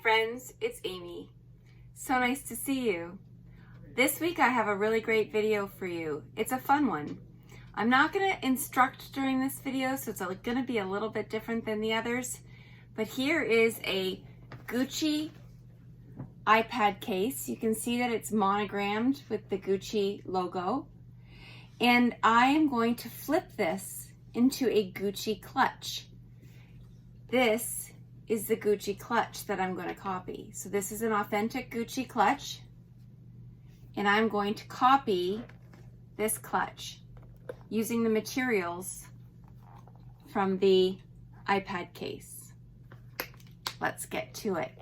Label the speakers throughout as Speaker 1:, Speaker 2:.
Speaker 1: friends, it's Amy. So nice to see you. This week I have a really great video for you. It's a fun one. I'm not going to instruct during this video, so it's going to be a little bit different than the others. But here is a Gucci iPad case. You can see that it's monogrammed with the Gucci logo. And I am going to flip this into a Gucci clutch. This is the Gucci clutch that I'm going to copy. So this is an authentic Gucci clutch, and I'm going to copy this clutch using the materials from the iPad case. Let's get to it.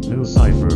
Speaker 2: New cipher.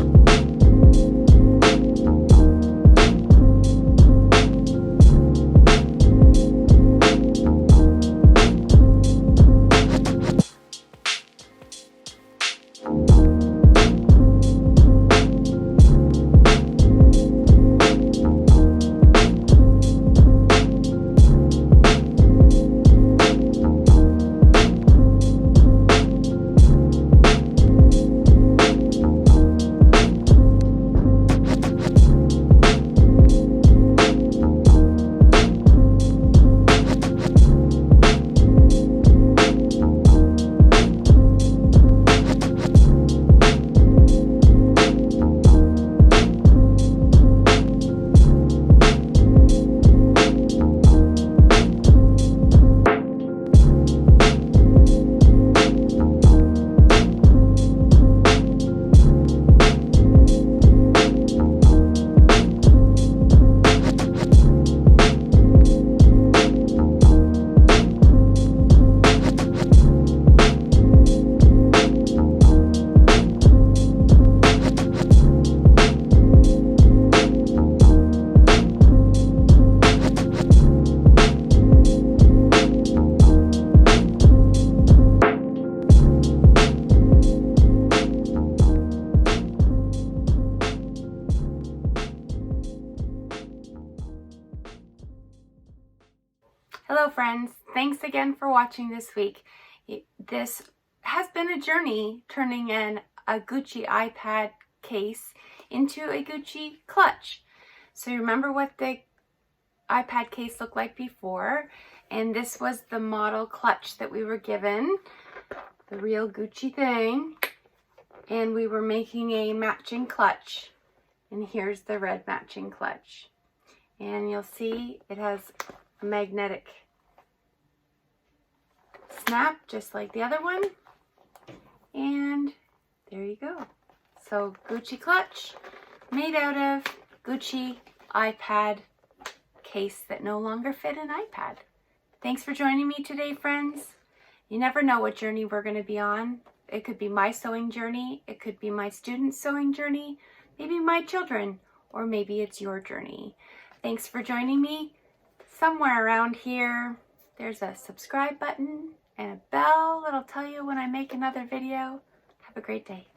Speaker 1: thanks again for watching this week. This has been a journey turning a Gucci iPad case into a Gucci clutch. So you remember what the iPad case looked like before, and this was the model clutch that we were given, the real Gucci thing, and we were making a matching clutch, and here's the red matching clutch. And you'll see it has a magnetic snap just like the other one, and there you go. So Gucci clutch made out of Gucci iPad case that no longer fit an iPad. Thanks for joining me today, friends. You never know what journey we're going to be on. It could be my sewing journey, it could be my students' sewing journey, maybe my children, or maybe it's your journey. Thanks for joining me. Somewhere around here, there's a subscribe button and a bell that'll tell you when I make another video. Have a great day.